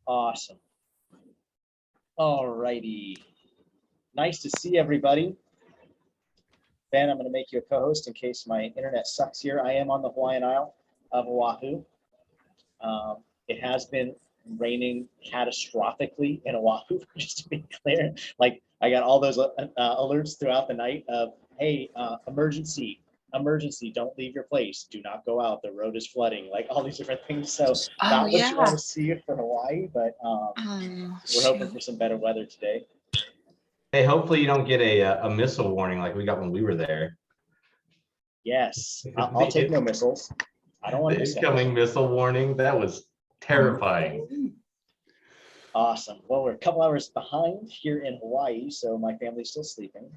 Awesome. All righty. Nice to see everybody. Ben, I'm going to make you a co-host in case my internet sucks here. I am on the Hawaiian Isle of Oahu. It has been raining catastrophically in Oahu, just to be clear. Like, I got all those alerts throughout the night of, hey, emergency, don't leave your place. Do not go out. The road is flooding, like all these different things. So not what you want to see for Hawaii, but we're hoping for some better weather today. Hey, hopefully you don't get a missile warning like we got when we were there. Yes, I'll take no missiles. I don't want the incoming missile warning. That was terrifying. Awesome. Well, we're a couple hours behind here in Hawaii, so my family's still sleeping.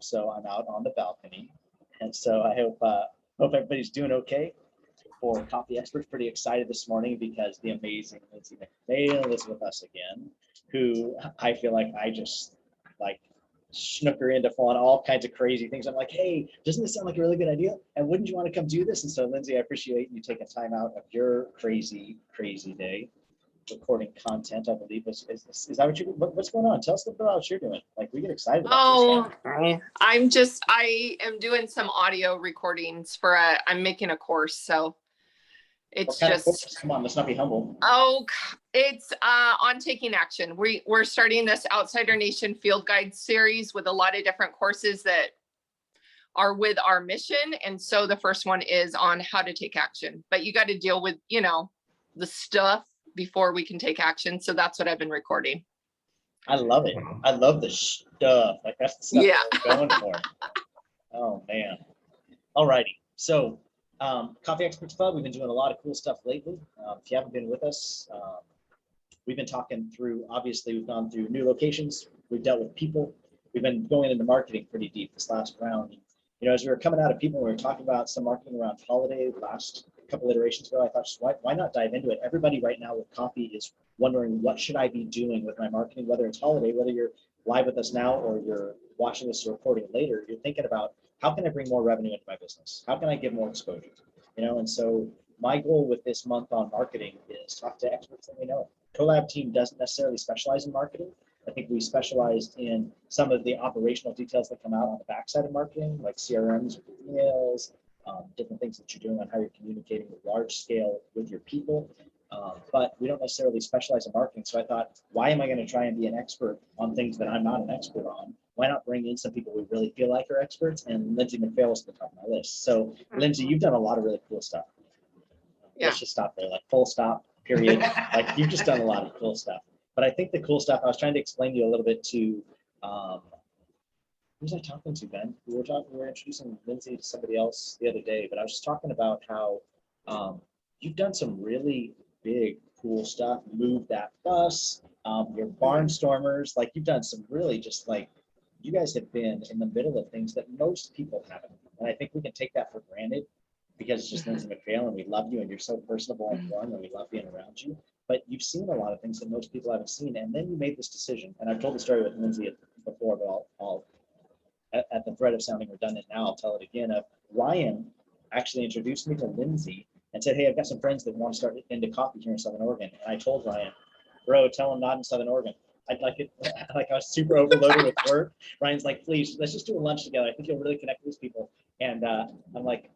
So I'm out on the balcony, and so I hope everybody's doing okay. For Coffee Experts, pretty excited this morning because the amazing Lindsay McPhail is with us again, who I feel like I just like snook her into falling all kinds of crazy things. I'm like, hey, doesn't this sound like a really good idea? And wouldn't you want to come do this? And so, Lindsay, I appreciate you taking time out of your crazy day, recording content. I believe is that what you? What's going on? Tell us a little bit about what you're doing. Like, we get excited about this. I am doing some audio recordings for I'm making a course, so it's just come on, let's not be humble. Oh, it's on taking action. We're starting this Outsider Nation Field Guide series with a lot of different courses that are with our mission. And so the first one is on how to take action, but you got to deal with, the stuff before we can take action. So that's what I've been recording. I love it. I love the stuff. Like, that's the stuff we're going for. Oh man. All righty. So Coffee Experts Club, we've been doing a lot of cool stuff lately. If you haven't been with us, we've been talking through, obviously we've gone through new locations, we've dealt with people, we've been going into marketing pretty deep this last round. As we were coming out of people, we were talking about some marketing around holiday last couple iterations ago. I thought, why not dive into it? Everybody right now with coffee is wondering, what should I be doing with my marketing, whether it's holiday, whether you're live with us now or you're watching this recording later, you're thinking about, how can I bring more revenue into my business? How can I give more exposure? And so my goal with this month on marketing is talk to experts that we know. Collab team doesn't necessarily specialize in marketing. I think we specialized in some of the operational details that come out on the backside of marketing, like CRMs, emails, different things that you're doing on how you're communicating with large scale with your people. But we don't necessarily specialize in marketing. So I thought, why am I going to try and be an expert on things that I'm not an expert on? Why not bring in some people we really feel like are experts? And Lindsay McPhail is at the top of my list. So Lindsay, you've done a lot of really cool stuff. Let's just stop there, like full stop, period. Like, you've just done a lot of cool stuff. But I think the cool stuff, I was trying to explain to you a little bit to, who was I talking to, Ben? We were introducing Lindsay to somebody else the other day, but I was just talking about how you've done some really big, cool stuff. Move that bus, your barnstormers, like you've done some really just like, you guys have been in the middle of things that most people haven't. And I think we can take that for granted because it's just Lindsay McPhail and we love you and you're so personable and warm and we love being around you. But you've seen a lot of things that most people haven't seen. And then you made this decision. And I've told the story with Lindsay before, but I'll at the threat of sounding redundant now, I'll tell it again. Ryan actually introduced me to Lindsay and said, hey, I've got some friends that want to start into coffee here in Southern Oregon. And I told Ryan, bro, tell them not in Southern Oregon. I'd like it, like I was super overloaded with work. Ryan's like, please, let's just do a lunch together. I think you'll really connect with these people. And I'm like,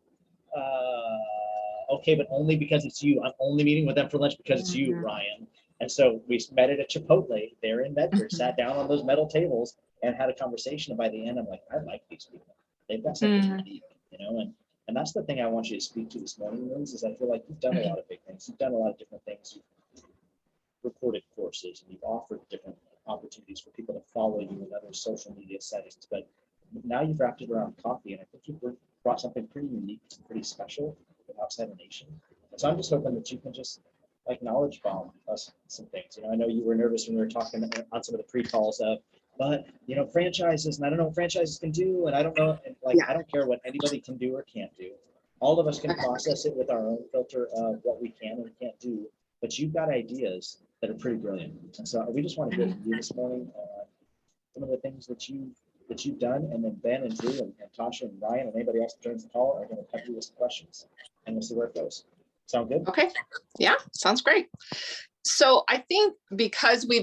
okay, but only because it's you. I'm only meeting with them for lunch because it's you, Ryan. And so we met at a Chipotle there in Medford, sat down on those metal tables and had a conversation. And by the end, I'm like, I like these people. They've got something unique, and that's the thing I want you to speak to this morning, Liz, is I feel like you've done a lot of big things. You've done a lot of different things. You've recorded courses and you've offered different opportunities for people to follow you in other social media settings. But now you've wrapped it around coffee, and I think you've brought something pretty unique and pretty special with Outsider Nation. And so I'm just hoping that you can just like knowledge bomb us some things. I know you were nervous when we were talking on some of the pre-calls of, but franchises, and I don't know what franchises can do, and I don't know, and I don't care what anybody can do or can't do. All of us can process it with our own filter of what we can and can't do, but you've got ideas that are pretty brilliant. And so we just want to hear from you this morning some of the things that you've done, and then Ben and Drew and Tasha and Ryan and anybody else that joins the call are going to pepper you with some questions, and we'll see where it goes. Sound good? Okay. Yeah, sounds great. So I think because we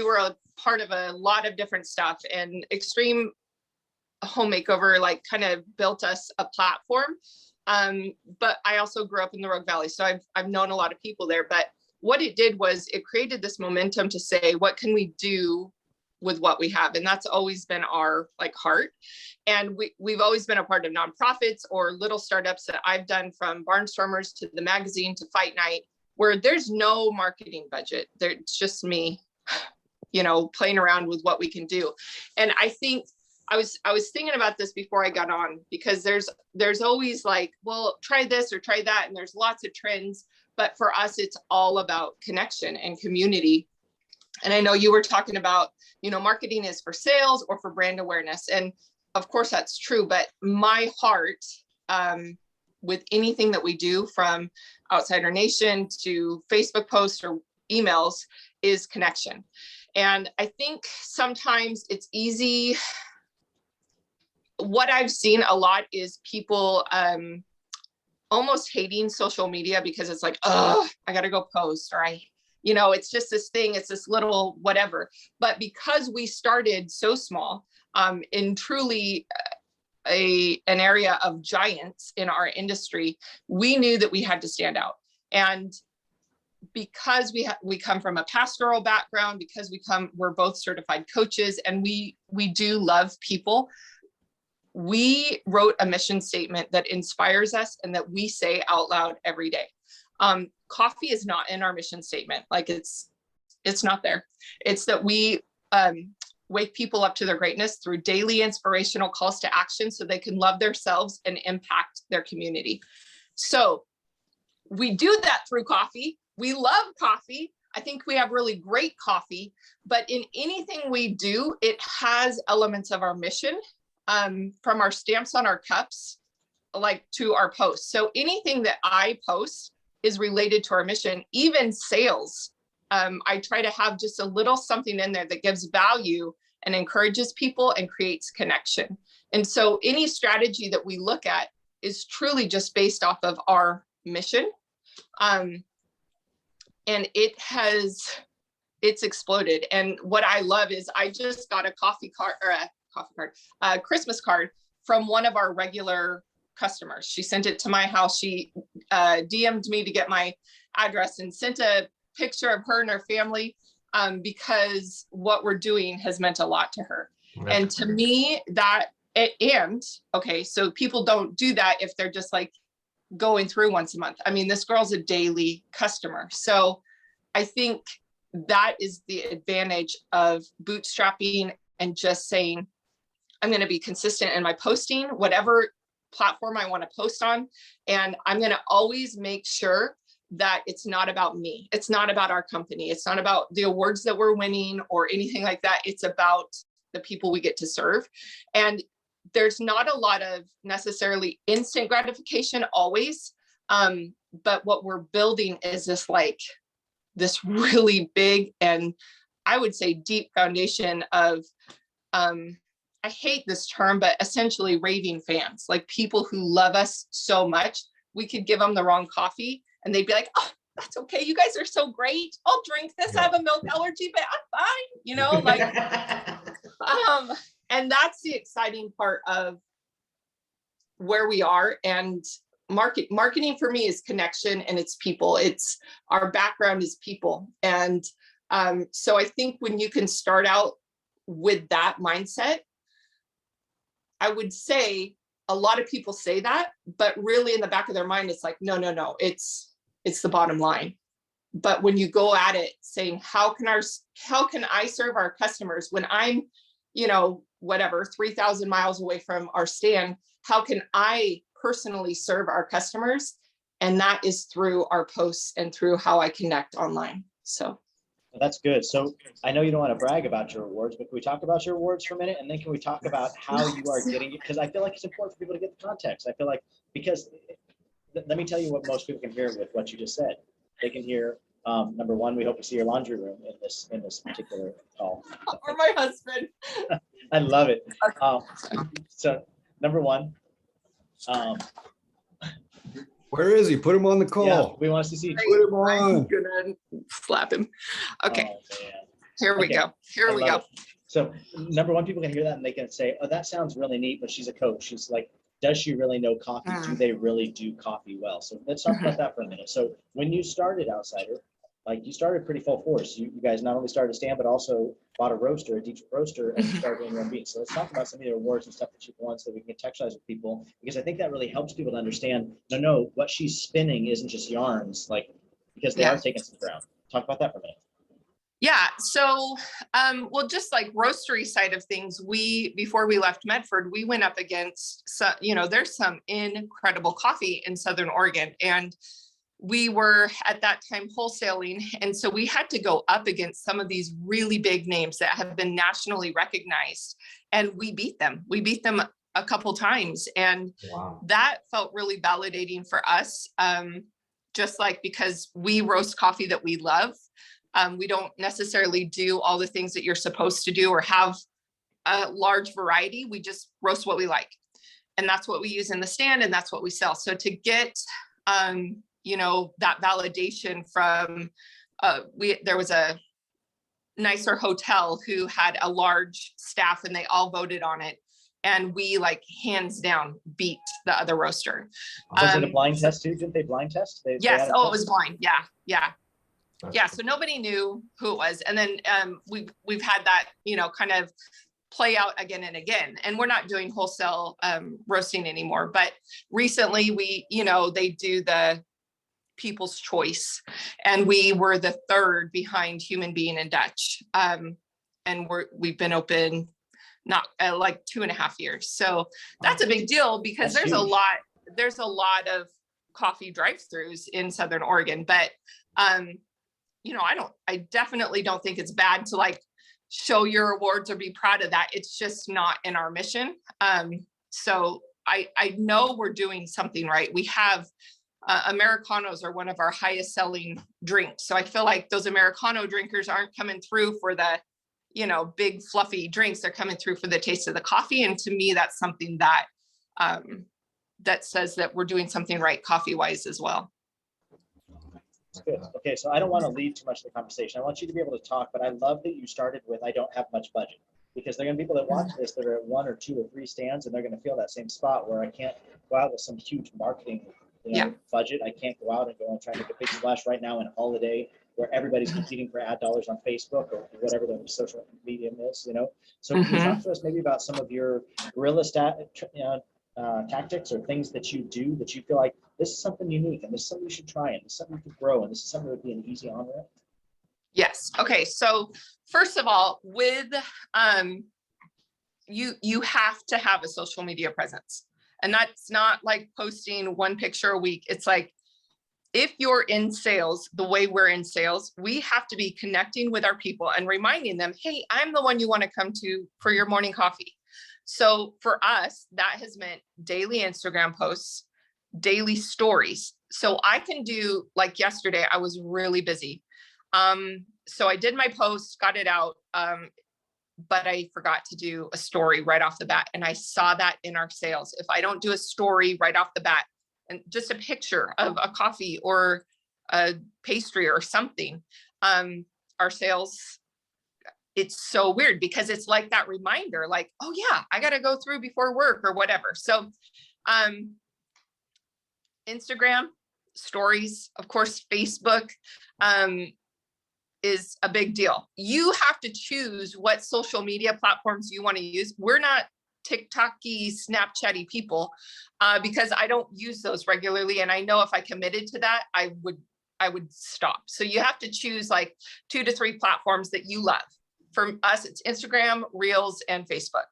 were a part of a lot of different stuff, and Extreme Home Makeover like kind of built us a platform. But I also grew up in the Rogue Valley, so I've known a lot of people there. But what it did was it created this momentum to say, what can we do with what we have? And that's always been our like heart. And we've always been a part of nonprofits or little startups that I've done, from Barnstormers to the magazine to Fight Night, where there's no marketing budget. It's just me, playing around with what we can do. And I think I was thinking about this before I got on, because there's always like, well, try this or try that. And there's lots of trends, but for us, it's all about connection and community. And I know you were talking about, marketing is for sales or for brand awareness. And of course that's true, but my heart, with anything that we do, from Outsider Nation to Facebook posts or emails, is connection. And I think sometimes it's easy. What I've seen a lot is people almost hating social media, because it's like, oh, I got to go post, or it's just this thing, it's this little whatever. But because we started so small, in truly an area of giants in our industry, we knew that we had to stand out. And because we come from a pastoral background, because we're both certified coaches, and we do love people, we wrote a mission statement that inspires us and that we say out loud every day. Coffee is not in our mission statement. Like it's not there. It's that we wake people up to their greatness through daily inspirational calls to action, so they can love themselves and impact their community. So we do that through coffee. We love coffee. I think we have really great coffee, but in anything we do, it has elements of our mission, from our stamps on our cups, like to our posts. So anything that I post is related to our mission, even sales. I try to have just a little something in there that gives value and encourages people and creates connection. And so any strategy that we look at is truly just based off of our mission. And it's exploded. And what I love is I just got a Christmas card from one of our regular customers. She sent it to my house. She DM'd me to get my address and sent a picture of her and her family, because what we're doing has meant a lot to her. And to me, so people don't do that if they're just like going through once a month. I mean, this girl's a daily customer. So I think that is the advantage of bootstrapping and just saying, I'm going to be consistent in my posting, whatever platform I want to post on. And I'm going to always make sure that it's not about me. It's not about our company. It's not about the awards that we're winning or anything like that. It's about the people we get to serve. And there's not a lot of necessarily instant gratification always. But what we're building is this really big, and I would say deep foundation of, I hate this term, but essentially raving fans, like people who love us so much, we could give them the wrong coffee and they'd be like, oh, that's okay. You guys are so great. I'll drink this. I have a milk allergy, but I'm fine. And that's the exciting part of where we are. And marketing for me is connection, and it's people. It's our background is people. And so I think when you can start out with that mindset, I would say a lot of people say that, but really in the back of their mind, it's like, no, it's the bottom line. But when you go at it saying, how can I serve our customers when I'm, 3,000 miles away from our stand, how can I personally serve our customers? And that is through our posts and through how I connect online. So. That's good. So I know you don't want to brag about your awards, but can we talk about your awards for a minute? And then can we talk about how you are getting it? Because I feel like it's important for people to get the context. I feel like, because let me tell you what most people can hear with what you just said. They can hear, number one, we hope to see your laundry room in this particular call. Or my husband. I love it. So number one, Where is he? Put him on the Yeah, call. we want us to see. Put him I'm on. gonna slap him. Okay, Oh, man. here we Okay. go. Here I we love go. it. So number one, people can hear that and they can say, oh, that sounds really neat, but she's a coach. She's like, does she really know coffee? Do they really do coffee well? So let's talk about that for a minute. So when you started Outsider, like you started pretty full force. You guys not only started a stand, but also bought a roaster, a deep roaster, and you started doing your own beans. So let's talk about some of the awards and stuff that you've won so we can contextualize with people, because I think that really helps people to understand, no, what she's spinning isn't just yarns, like, because they are taking some ground. Talk about that for a minute. Yeah, so, well, just like roastery side of things, before we left Medford, we went up against, there's some incredible coffee in Southern Oregon, and we were at that time wholesaling. And so we had to go up against some of these really big names that have been nationally recognized. And we beat them. We beat them a couple times. And that felt really validating for us. Just like, because we roast coffee that we love. We don't necessarily do all the things that you're supposed to do or have a large variety. We just roast what we like. And that's what we use in the stand, and that's what we sell. So to get, that validation from, there was a nicer hotel who had a large staff and they all voted on it. And we hands down beat the other roaster. Was it a blind test too? Didn't they blind test? Yes. Oh, it was blind. Yeah. So nobody knew who it was. And then we've had that, kind of play out again and again. And we're not doing wholesale roasting anymore. But recently they do the People's Choice, and we were the third behind Human Being and Dutch. And we've been open not 2.5 years. So that's a big deal, because there's a lot of coffee drive-throughs in Southern Oregon. But I definitely don't think it's bad to show your awards or be proud of that. It's just not in our mission. So I know we're doing something right. We have Americanos are one of our highest selling drinks. So I feel like those Americano drinkers aren't coming through for the, big fluffy drinks. They're coming through for the taste of the coffee. And to me, that's something that, that says that we're doing something right coffee wise as well. Good. Okay, so I don't want to lead too much of the conversation. I want you to be able to talk, but I love that you started with, I don't have much budget, because there are going to be people that watch this that are at 1 or 2 or 3 stands, and they're going to feel that same spot where I can't go out with some huge marketing budget. I can't go out and go and try to make a big splash right now in a holiday where everybody's competing for ad dollars on Facebook or whatever the social media is, So can you talk to us maybe about some of your guerrilla tactics or things that you do that you feel like this is something unique and this is something you should try and this is something you could grow and this is something that would be an easy on-ramp? Yes. Okay. So first of all, with you have to have a social media presence. And that's not like posting one picture a week. It's like, if you're in sales, the way we're in sales, we have to be connecting with our people and reminding them, hey, I'm the one you want to come to for your morning coffee. So for us, that has meant daily Instagram posts, daily stories. So I can do, like yesterday, I was really busy. So I did my post, got it out, but I forgot to do a story right off the bat. And I saw that in our sales. If I don't do a story right off the bat, and just a picture of a coffee or a pastry or something, our sales, it's so weird because it's like that reminder, like, oh yeah, I got to go through before work or whatever. So Instagram stories, of course, Facebook is a big deal. You have to choose what social media platforms you want to use. We're not TikTok-y, Snapchat-y people because I don't use those regularly. And I know if I committed to that, I would stop. So you have to choose like 2 to 3 platforms that you love. For us, it's Instagram, Reels, and Facebook.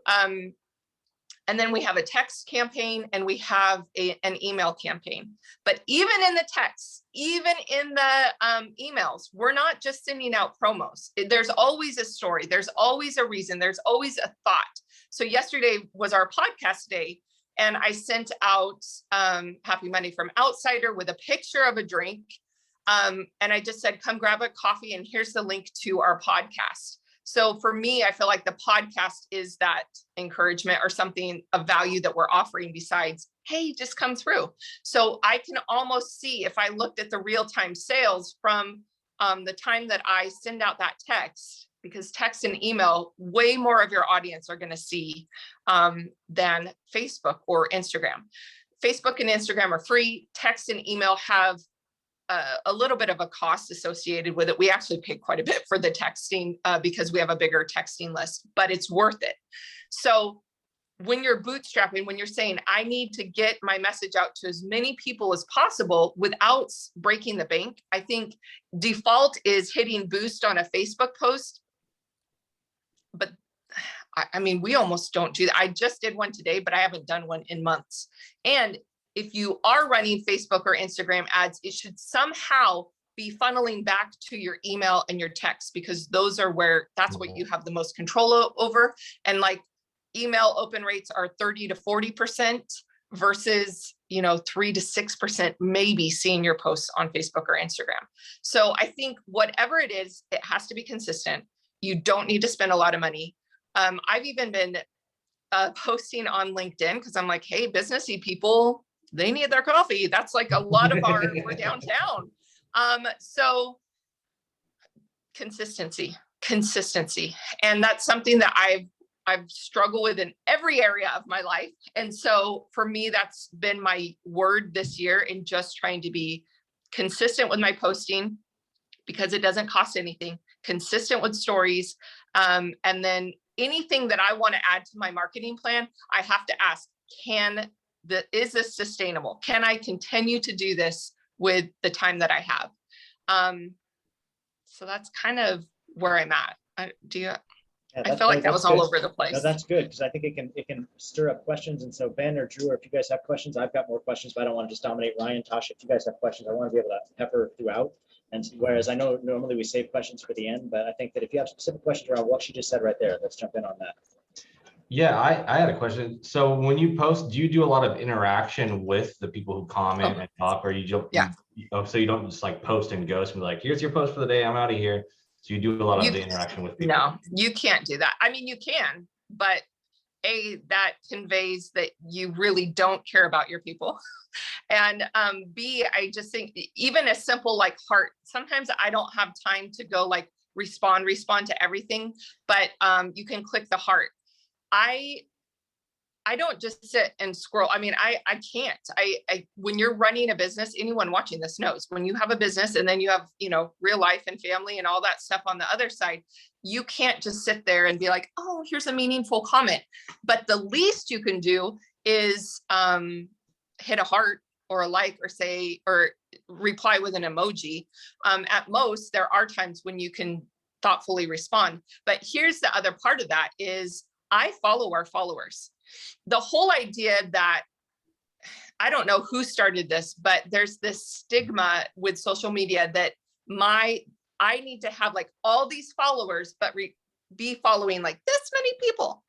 And then we have a text campaign and we have an email campaign. But even in the texts, even in the emails, we're not just sending out promos. There's always a story. There's always a reason. There's always a thought. So yesterday was our podcast day, and I sent out Happy Monday from Outsider with a picture of a drink. And I just said, come grab a coffee, and here's the link to our podcast. So for me, I feel like the podcast is that encouragement or something of value that we're offering besides hey, just come through. So I can almost see if I looked at the real-time sales from the time that I send out that text, because text and email, way more of your audience are going to see than Facebook or Instagram. Facebook and Instagram are free. Text and email have a little bit of a cost associated with it. We actually pay quite a bit for the texting because we have a bigger texting list, but it's worth it. So when you're bootstrapping, when you're saying, I need to get my message out to as many people as possible without breaking the bank, I think default is hitting boost on a Facebook post. But I mean, we almost don't do that. I just did one today, but I haven't done one in months. And if you are running Facebook or Instagram ads, it should somehow be funneling back to your email and your text, because those are where that's what you have the most control over. And like, email open rates are 30 to 40% versus, 3 to 6% maybe seeing your posts on Facebook or Instagram. So I think whatever it is, it has to be consistent. You don't need to spend a lot of money. I've even been posting on LinkedIn because I'm like, hey, businessy people, they need their coffee. That's like a lot of we're downtown. So consistency. And that's something that I've struggled with in every area of my life. And so for me, that's been my word this year, in just trying to be consistent with my posting, because it doesn't cost anything, consistent with stories. And then anything that I want to add to my marketing plan, I have to ask, is this sustainable? Can I continue to do this with the time that I have? So that's kind of where I'm at. I feel like that was all over the place. No, that's good, because I think it can stir up questions. And so Ben or Drew, or if you guys have questions, I've got more questions, but I don't want to just dominate. Ryan, Tasha, if you guys have questions, I want to be able to pepper throughout. And whereas I know normally we save questions for the end, but I think that if you have specific questions around what she just said right there, let's jump in on that. Yeah, I had a question. So when you post, do you do a lot of interaction with the people who comment and talk, or you just, so you don't just like post and ghost and be like, here's your post for the day, I'm out of here. So you do a lot of the interaction with people. No, you can't do that. I mean, you can, but that conveys that you really don't care about your people. And B, I just think even a simple like heart, sometimes I don't have time to go like respond to everything, but you can click the heart. I don't just sit and scroll. I mean, I can't. When you're running a business, anyone watching this knows, when you have a business and then you have, real life and family and all that stuff on the other side, you can't just sit there and be like, oh, here's a meaningful comment. But the least you can do is hit a heart or a like, or reply with an emoji. At most, there are times when you can thoughtfully respond. But here's the other part of that is I follow our followers. The whole idea that, I don't know who started this, but there's this stigma with social media that I need to have like all these followers, but be following like this many people.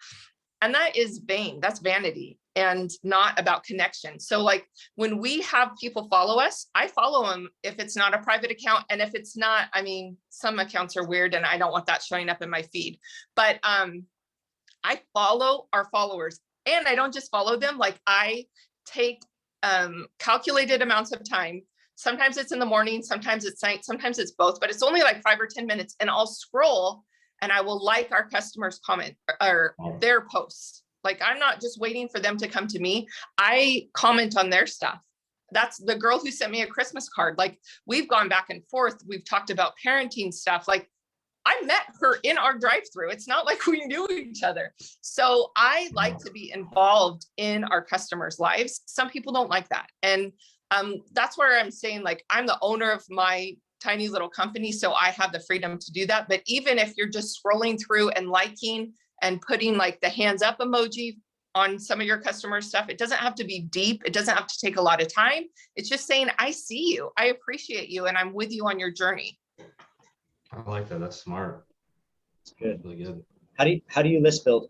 And that is vain. That's vanity and not about connection. So like when we have people follow us, I follow them if it's not a private account. And if it's not, I mean, some accounts are weird and I don't want that showing up in my feed, but I follow our followers. And I don't just follow them, like I take calculated amounts of time. Sometimes it's in the morning, sometimes it's night, sometimes it's both, but it's only like 5 or 10 minutes. And I'll scroll and I will like our customers' comment or their posts. Like I'm not just waiting for them to come to me. I comment on their stuff. That's the girl who sent me a Christmas card. Like we've gone back and forth. We've talked about parenting stuff. Like I met her in our drive-through. It's not like we knew each other. So I like to be involved in our customers' lives. Some people don't like that. And that's where I'm saying, like, I'm the owner of my tiny little company, so I have the freedom to do that. But even if you're just scrolling through and liking and putting like the hands up emoji on some of your customer stuff, it doesn't have to be deep. It doesn't have to take a lot of time. It's just saying, I see you, I appreciate you, and I'm with you on your journey. I like that. That's smart. It's good. Really good. How do you list build?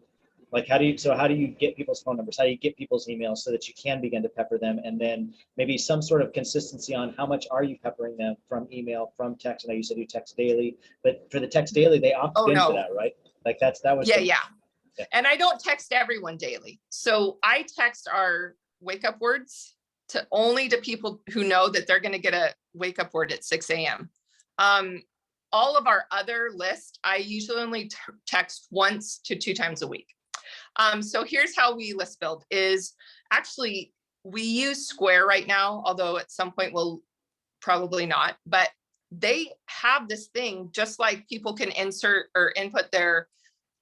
Like how do you get people's phone numbers? How do you get people's emails so that you can begin to pepper them? And then maybe some sort of consistency on how much are you peppering them from email, from text? I know you said you text daily, but for the text daily, they opt into that, right? Like that was yeah. And I don't text everyone daily. So I text our wake up words to only to people who know that they're going to get a wake up word at 6 a.m. All of our other list, I usually only text once to 2 times a week. So here's how we list build is actually we use Square right now, although at some point we'll probably not, but they have this thing, just like people can insert or input their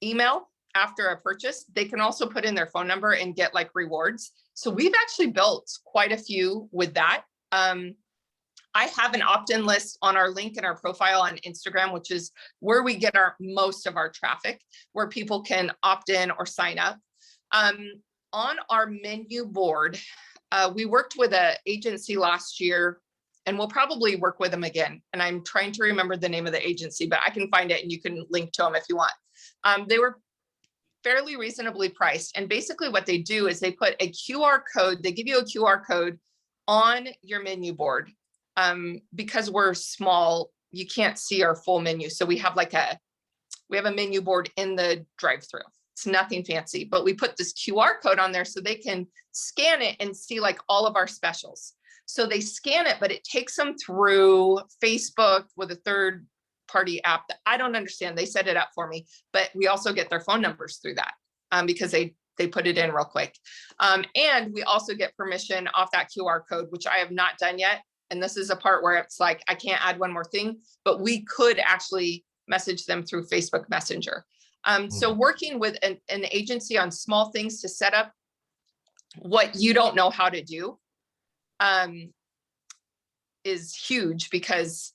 email after a purchase, they can also put in their phone number and get like rewards. So we've actually built quite a few with that. I have an opt-in list on our link in our profile on Instagram, which is where we get most of our traffic, where people can opt in or sign up. On our menu board, we worked with an agency last year, and we'll probably work with them again. And I'm trying to remember the name of the agency, but I can find it and you can link to them if you want. They were fairly reasonably priced. And basically what they do is they put a QR code, they give you a QR code on your menu board. Because we're small, you can't see our full menu. So we have a menu board in the drive-through. It's nothing fancy, but we put this QR code on there so they can scan it and see like all of our specials. So they scan it, but it takes them through Facebook with a third party app that I don't understand. They set it up for me, but we also get their phone numbers through that because they put it in real quick. And we also get permission off that QR code, which I have not done yet. And this is a part where it's like, I can't add one more thing, but we could actually message them through Facebook Messenger. So working with an agency on small things to set up what you don't know how to do is huge because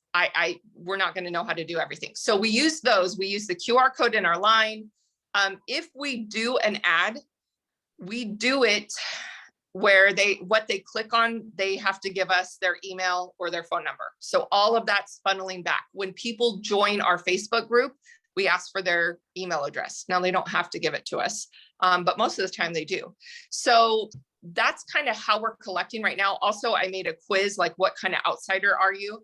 we're not going to know how to do everything. So we use those. We use the QR code in our line. If we do an ad, we do it where what they click on, they have to give us their email or their phone number. So all of that's funneling back. When people join our Facebook group, we ask for their email address. Now they don't have to give it to us, but most of the time they do. So that's kind of how we're collecting right now. Also, I made a quiz, like what kind of outsider are you?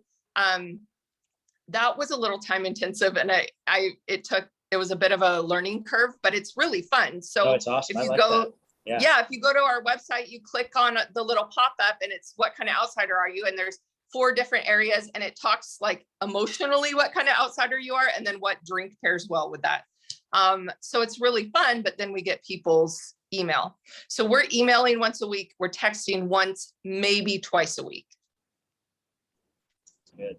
That was a little time intensive and it was a bit of a learning curve, but it's really fun. So it's awesome. If you like go, that. Yeah, if you go to our website, you click on the little pop-up and it's what kind of outsider are you? And there's 4 different areas and it talks like emotionally what kind of outsider you are and then what drink pairs well with that. So it's really fun, but then we get people's email. So we're emailing once a week. We're texting once, maybe twice a week. Good.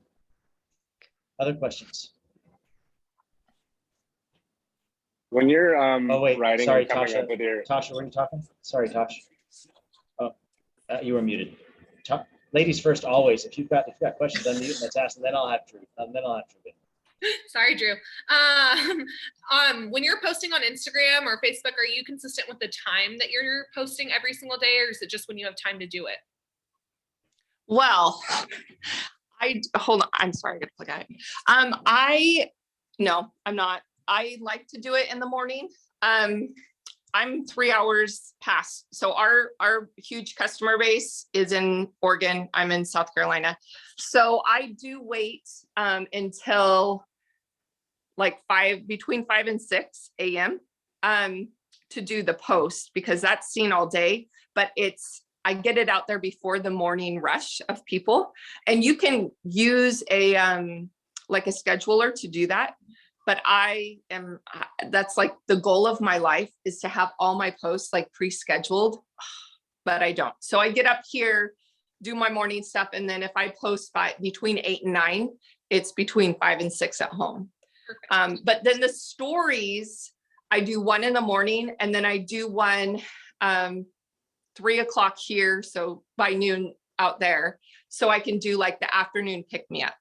Other questions? When you're writing sorry, and coming Tasha. up with your Tasha, were you talking? Sorry, Tosh. Oh, you were muted. Ladies first, always. If you've got questions, unmute and let's ask, and then I'll have Drew. Sorry, Drew. When you're posting on Instagram or Facebook, are you consistent with the time that you're posting every single day, or is it just when you have time to do it? Well, hold on. I'm sorry, I gotta plug out. No, I'm not. I like to do it in the morning. I'm 3 hours past. So our huge customer base is in Oregon. I'm in South Carolina. So I do wait until like between 5 and 6 a.m. To do the post because that's seen all day, but I get it out there before the morning rush of people. And you can use a scheduler to do that. But that's like the goal of my life is to have all my posts like pre-scheduled, but I don't. So I get up here, do my morning stuff. And then if I post between 8 and 9, it's between 5 and 6 at home. But then the stories, I do one in the morning and then I do one 3 o'clock here. So by noon out there. So I can do like the afternoon pick me up.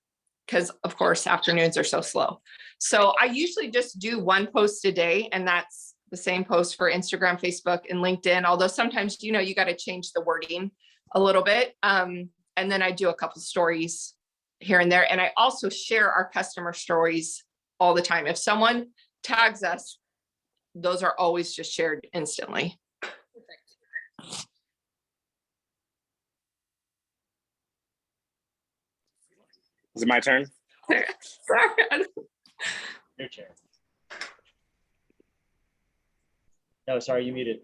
Because of course, afternoons are so slow. So I usually just do one post a day and that's the same post for Instagram, Facebook, and LinkedIn. Although sometimes, you got to change the wording a little bit. And then I do a couple stories here and there. And I also share our customer stories all the time. If someone tags us, those are always just shared instantly. Perfect. Is it my turn? Sorry. Your chair. No, sorry, you muted.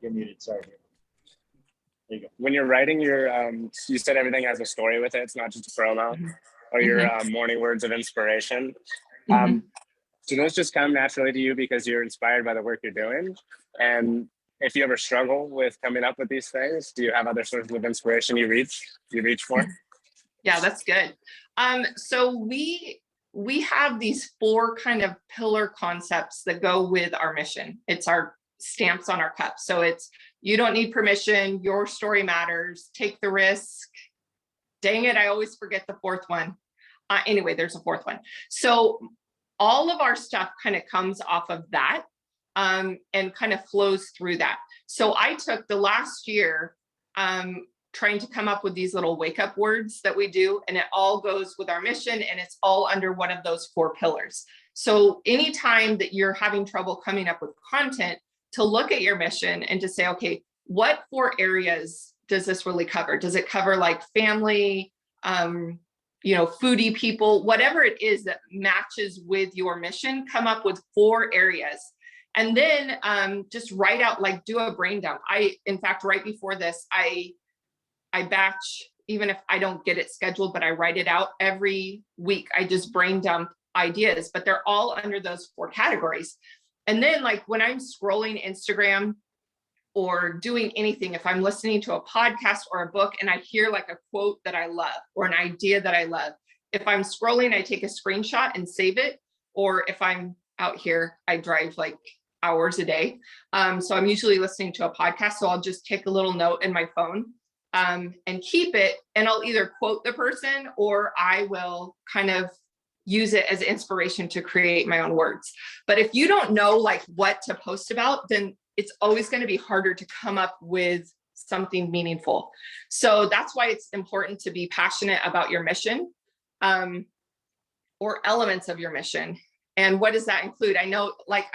You're muted, sorry. There you go. When you're writing your, you said everything has a story with it. It's not just a promo or your morning words of inspiration. Do those just come naturally to you because you're inspired by the work you're doing? And if you ever struggle with coming up with these things, do you have other sources of inspiration you reach for? Yeah, that's good. So we have these 4 kind of pillar concepts that go with our mission. It's our stamps on our cups. So it's, you don't need permission, your story matters, take the risk. Dang it, I always forget the 4th one. Anyway, there's a 4th one. So all of our stuff kind of comes off of that and kind of flows through that. So I took the last year trying to come up with these little wake up words that we do, and it all goes with our mission, and it's all under one of those 4 pillars. So anytime that you're having trouble coming up with content, to look at your mission and to say, okay, what 4 areas does this really cover? Does it cover like family, foodie people, whatever it is that matches with your mission? Come up with 4 areas. And then just write out, like, do a brain dump. In fact, right before this, I batch, even if I don't get it scheduled, but I write it out every week. I just brain dump ideas, but they're all under those 4 categories. And then, like, when I'm scrolling Instagram or doing anything, if I'm listening to a podcast or a book and I hear like a quote that I love or an idea that I love, if I'm scrolling, I take a screenshot and save it. Or if I'm out here, I drive like hours a day. So I'm usually listening to a podcast. So I'll just take a little note in my phone and keep it. And I'll either quote the person or I will kind of use it as inspiration to create my own words. But if you don't know like what to post about, then it's always going to be harder to come up with something meaningful. So that's why it's important to be passionate about your mission or elements of your mission. And what does that include? I know, like,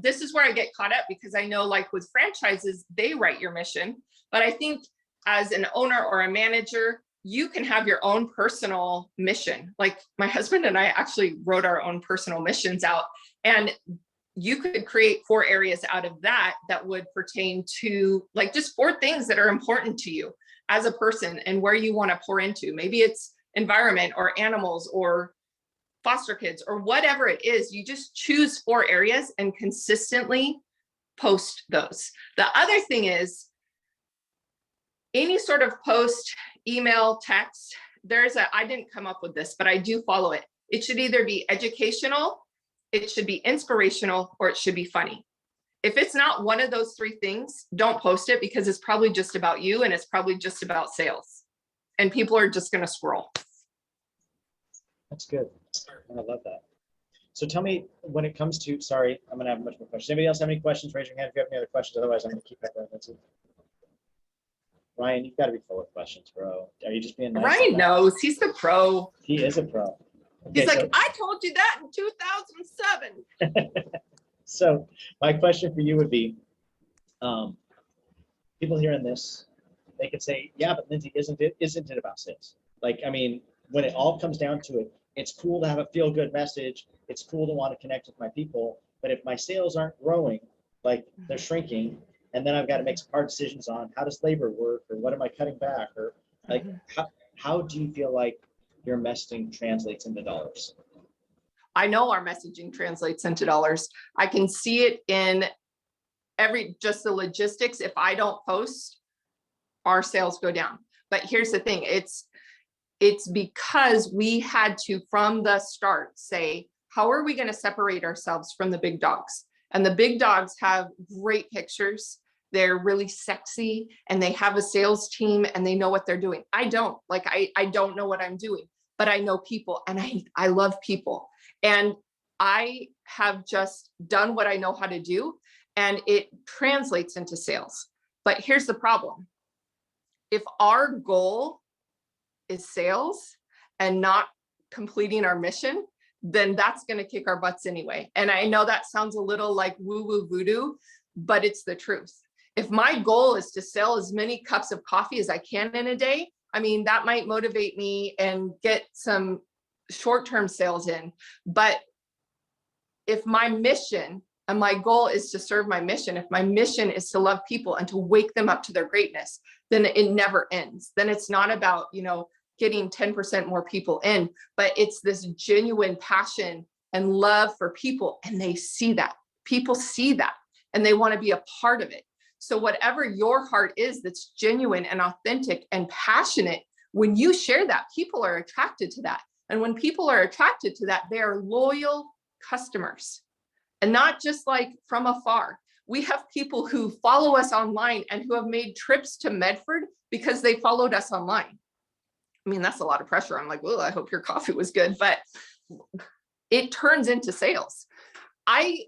this is where I get caught up, because I know, like, with franchises, they write your mission. But I think as an owner or a manager, you can have your own personal mission. Like, my husband and I actually wrote our own personal missions out, and you could create 4 areas out of that would pertain to, like, just 4 things that are important to you as a person and where you want to pour into. Maybe it's environment or animals or foster kids or whatever it is. You just choose 4 areas and consistently post those. The other thing is, any sort of post, email, text, I didn't come up with this, but I do follow it. It should either be educational, it should be inspirational, or it should be funny. If it's not one of those 3 things, don't post it, because it's probably just about you and it's probably just about sales. And people are just going to scroll. That's good. I love that. So tell me, when it comes to, sorry, I'm going to have much more questions. Anybody else have any questions? Raise your hand if you have any other questions. Otherwise, I'm going to keep that going. Ryan, you've got to be full of questions, bro. Are you just being nice? Ryan knows. He's the pro. He is a pro. Okay, he's like, I told you that in 2007. So my question for you would be, people hearing this, they could say, yeah, but Lindsay, isn't it about sales? Like, I mean, when it all comes down to it, it's cool to have a feel-good message. It's cool to want to connect with my people. But if my sales aren't growing, like they're shrinking, and then I've got to make some hard decisions on how does labor work, or what am I cutting back, or like, how do you feel like your messaging translates into dollars? I know our messaging translates into dollars. I can see it in just the logistics. If I don't post, our sales go down. But here's the thing, it's because we had to, from the start, say, how are we going to separate ourselves from the big dogs? And the big dogs have great pictures. They're really sexy, and they have a sales team, and they know what they're doing. I don't. Like, I don't know what I'm doing, but I know people, and I love people. And I have just done what I know how to do, and it translates into sales. But here's the problem. If our goal is sales and not completing our mission, then that's going to kick our butts anyway. And I know that sounds a little like woo-woo voodoo, but it's the truth. If my goal is to sell as many cups of coffee as I can in a day, I mean, that might motivate me and get some short-term sales in. But if my mission and my goal is to serve my mission, if my mission is to love people and to wake them up to their greatness, then it never ends. Then it's not about, getting 10% more people in, but it's this genuine passion and love for people. And they see that. People see that and they want to be a part of it. So whatever your heart is that's genuine and authentic and passionate, when you share that, people are attracted to that. And when people are attracted to that, they are loyal customers. And not just like from afar. We have people who follow us online and who have made trips to Medford because they followed us online. I mean, that's a lot of pressure. I'm like, well, I hope your coffee was good, but it turns into sales. I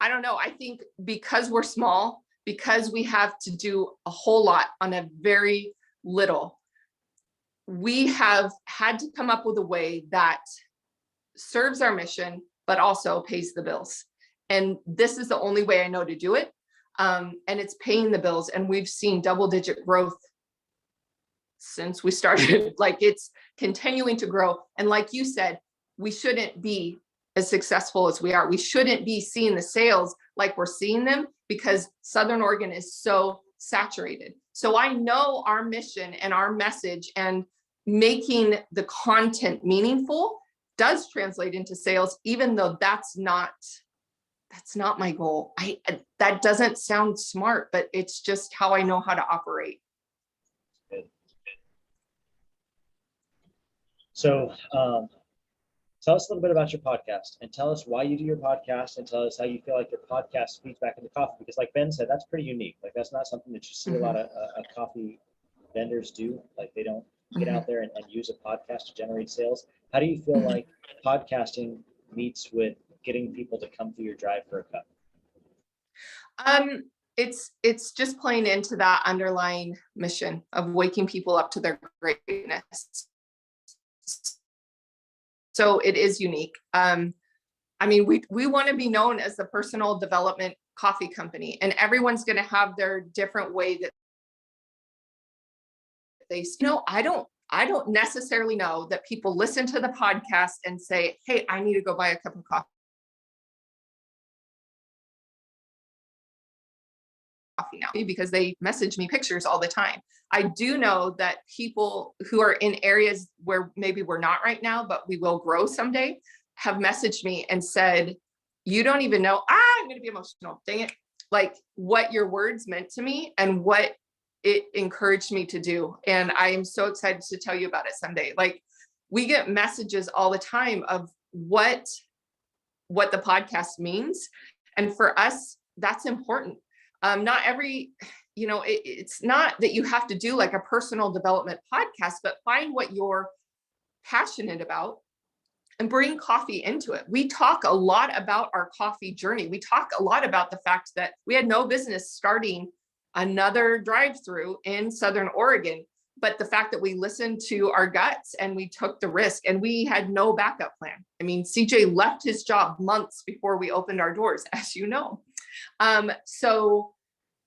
don't know. I think because we're small, because we have to do a whole lot on a very little, we have had to come up with a way that serves our mission, but also pays the bills. And this is the only way I know to do it. And it's paying the bills. And we've seen double-digit growth since we started. Like, it's continuing to grow. And like you said, we shouldn't be as successful as we are. We shouldn't be seeing the sales like we're seeing them because Southern Oregon is so saturated. So I know our mission and our message and making the content meaningful does translate into sales, even though that's not my goal. That doesn't sound smart, but it's just how I know how to operate. Good. So tell us a little bit about your podcast and tell us why you do your podcast and tell us how you feel like your podcast feeds back into coffee, because like Ben said, that's pretty unique. Like, that's not something that you see a lot of coffee vendors do. Like, they don't get out there and use a podcast to generate sales. How do you feel like podcasting meets with getting people to come through your drive for a cup? It's just playing into that underlying mission of waking people up to their greatness. So it is unique. I mean, we want to be known as the personal development coffee company, and everyone's going to have their different way that they, I don't necessarily know that people listen to the podcast and say, hey, I need to go buy a cup of coffee now, because they message me pictures all the time. I do know that people who are in areas where maybe we're not right now, but we will grow someday, have messaged me and said, you don't even know, I'm going to be emotional, dang it, like what your words meant to me and what it encouraged me to do. And I am so excited to tell you about it someday. Like, we get messages all the time of what the podcast means. And for us, that's important. Not every, it's not that you have to do like a personal development podcast, but find what you're passionate about and bring coffee into it. We talk a lot about our coffee journey. We talk a lot about the fact that we had no business starting another drive-through in Southern Oregon, but the fact that we listened to our guts and we took the risk and we had no backup plan. I mean, CJ left his job months before we opened our doors, as you know. So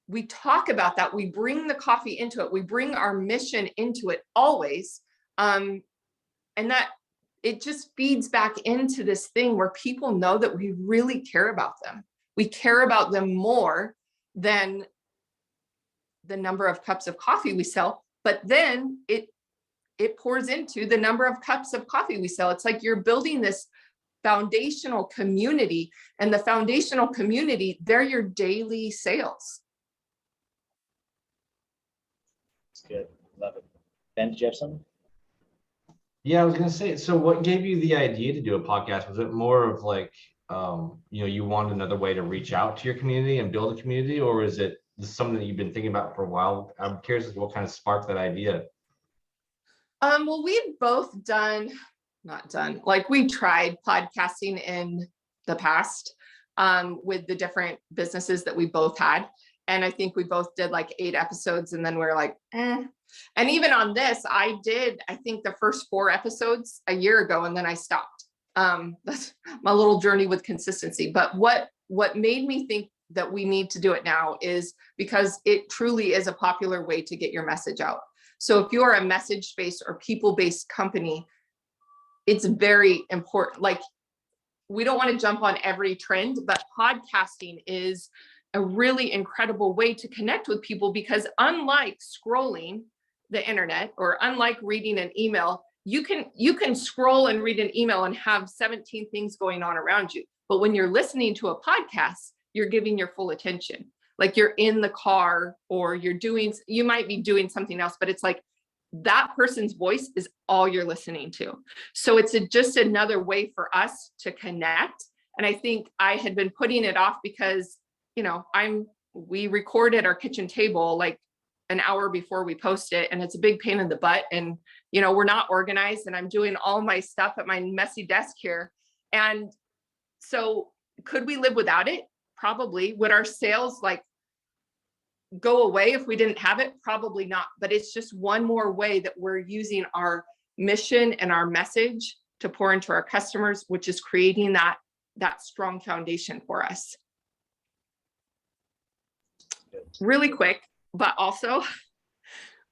we talk about that. We bring the coffee into it. We bring our mission into it always. And that it just feeds back into this thing where people know that we really care about them. We care about them more than the number of cups of coffee we sell, but then it pours into the number of cups of coffee we sell. It's like you're building this foundational community, and the foundational community, they're your daily sales. That's good. Love it. Ben, did you have something? Yeah, I was gonna say, so what gave you the idea to do a podcast? Was it more of like, you wanted another way to reach out to your community and build a community, or is it something that you've been thinking about for a while? I'm curious as to what kind of sparked that idea. Well, we've both we tried podcasting in the past with the different businesses that we both had. And I think we both did like 8 episodes and then we're like, eh. And even on this, I think the first 4 episodes a year ago, and then I stopped. That's my little journey with consistency. But what made me think that we need to do it now is because it truly is a popular way to get your message out. So if you're a message-based or people-based company, it's very important. Like, we don't want to jump on every trend, but podcasting is a really incredible way to connect with people, because unlike scrolling the internet or unlike reading an email, you can scroll and read an email and have 17 things going on around you. But when you're listening to a podcast, you're giving your full attention. Like you're in the car, or you might be doing something else, but it's like that person's voice is all you're listening to. So it's just another way for us to connect. And I think I had been putting it off because, we record at our kitchen table like an hour before we post it, and it's a big pain in the butt. And, we're not organized, and I'm doing all my stuff at my messy desk here. And so could we live without it? Probably. Would our sales go away if we didn't have it? Probably not. But it's just one more way that we're using our mission and our message to pour into our customers, which is creating that strong foundation for us. Really quick, but also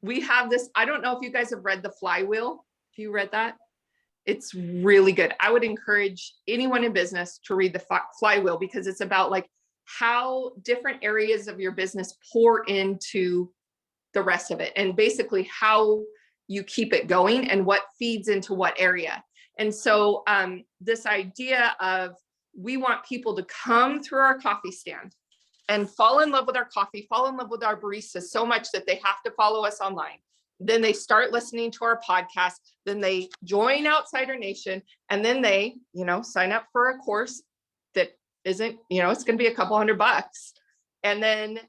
we have this, I don't know if you guys have read The Flywheel. Have you read that? It's really good. I would encourage anyone in business to read The Flywheel, because it's about how different areas of your business pour into the rest of it, and basically how you keep it going and what feeds into what area. And so this idea of, we want people to come through our coffee stand and fall in love with our coffee, fall in love with our baristas so much that they have to follow us online. Then they start listening to our podcast, then they join Outsider Nation, and then they, sign up for a course that isn't, it's going to be a couple $100, and then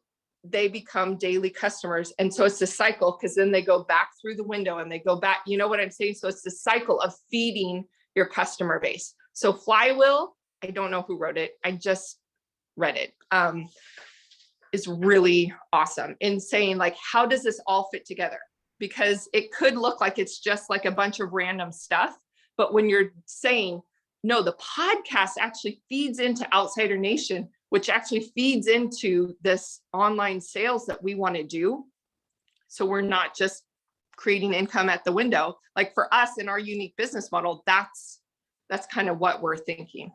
they become daily customers. And so it's a cycle, because then they go back through the window and they go back, you know what I'm saying? So it's the cycle of feeding your customer base. So Flywheel, I don't know who wrote it, I just read it, is really awesome in saying how does this all fit together? Because it could look like it's just like a bunch of random stuff, but when you're saying, no, the podcast actually feeds into Outsider Nation, which actually feeds into this online sales that we want to do. So we're not just creating income at the window. Like for us in our unique business model, that's kind of what we're thinking.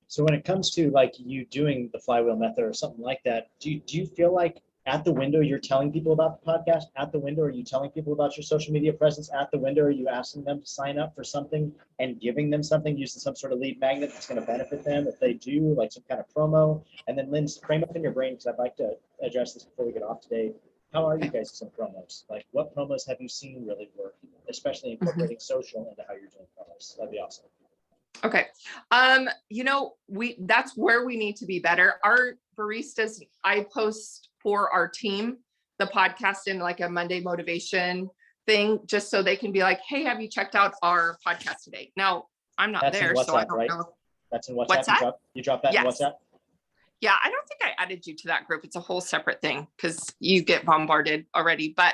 So when it comes to you doing the flywheel method or something like that, do you feel like at the window you're telling people about the podcast? At the window, are you telling people about your social media presence? At the window, are you asking them to sign up for something and giving them something using some sort of lead magnet that's going to benefit them if they do, like some kind of promo? And then Lindsay, frame up in your brain, because I'd like to address this before we get off today. How are you guys with some promos? What promos have you seen really work, especially incorporating social into how you're doing promos? That'd be awesome. Okay. That's where we need to be better. Our baristas, I post for our team, the podcast in a Monday motivation thing, just so they can be like, hey, have you checked out our podcast today? Now I'm not That's there, WhatsApp, so I don't right? know. That's in WhatsApp. What's that? You drop that Yes. in WhatsApp? Yeah, I don't think I added you to that group. It's a whole separate thing because you get bombarded already. But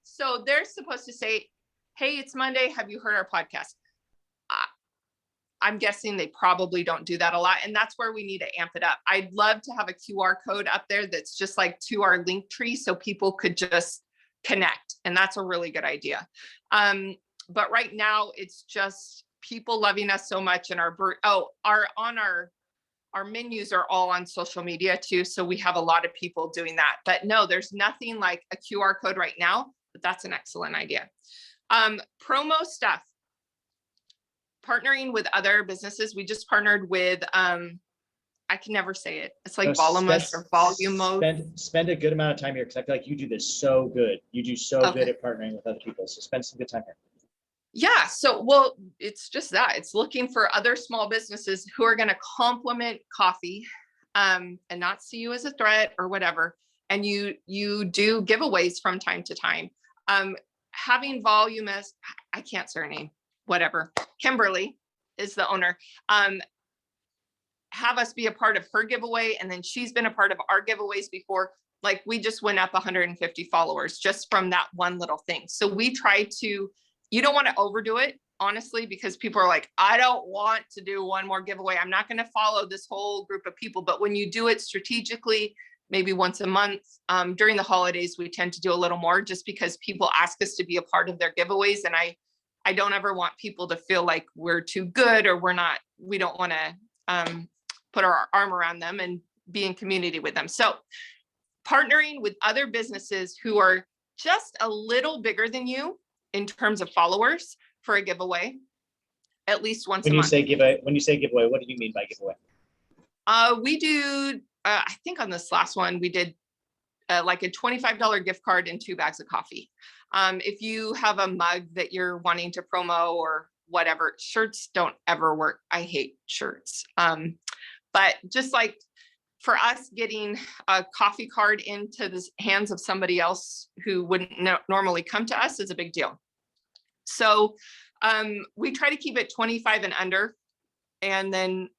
so they're supposed to say, hey, it's Monday. Have you heard our podcast? I'm guessing they probably don't do that a lot. And that's where we need to amp it up. I'd love to have a QR code up there that's just to our link tree so people could just connect. And that's a really good idea. But right now it's just people loving us so much. And our menus are all on social media too. So we have a lot of people doing that, but no, there's nothing like a QR code right now, but that's an excellent idea. Promo stuff. Partnering with other businesses. We just partnered with, I can never say it. It's like Volumus or Volumos. Spend a good amount of time here, because I feel like you do this so good. You do so good at partnering with other people. So spend some good time here. Yeah. So, well, it's just that. It's looking for other small businesses who are going to complement coffee and not see you as a threat or whatever. And you do giveaways from time to time. Having Volumus, I can't say her name. Whatever. Kimberly is the owner. Have us be a part of her giveaway. And then she's been a part of our giveaways before. We just went up 150 followers just from that one little thing. So we try to, you don't want to overdo it, honestly, because people are like, I don't want to do one more giveaway. I'm not going to follow this whole group of people. But when you do it strategically, maybe once a month, during the holidays, we tend to do a little more just because people ask us to be a part of their giveaways. And I don't ever want people to feel like we're too good or we're not we don't want to put our arm around them and be in community with them. So partnering with other businesses who are just a little bigger than you in terms of followers for a giveaway, at least once a month. When you say giveaway, what do you mean by giveaway? We do, I think on this last one, we did like a $25 gift card and 2 bags of coffee. If you have a mug that you're wanting to promo or whatever, shirts don't ever work. I hate shirts. But just like for us, getting a coffee card into the hands of somebody else who wouldn't normally come to us is a big deal. So we try to keep it 25 and under, and then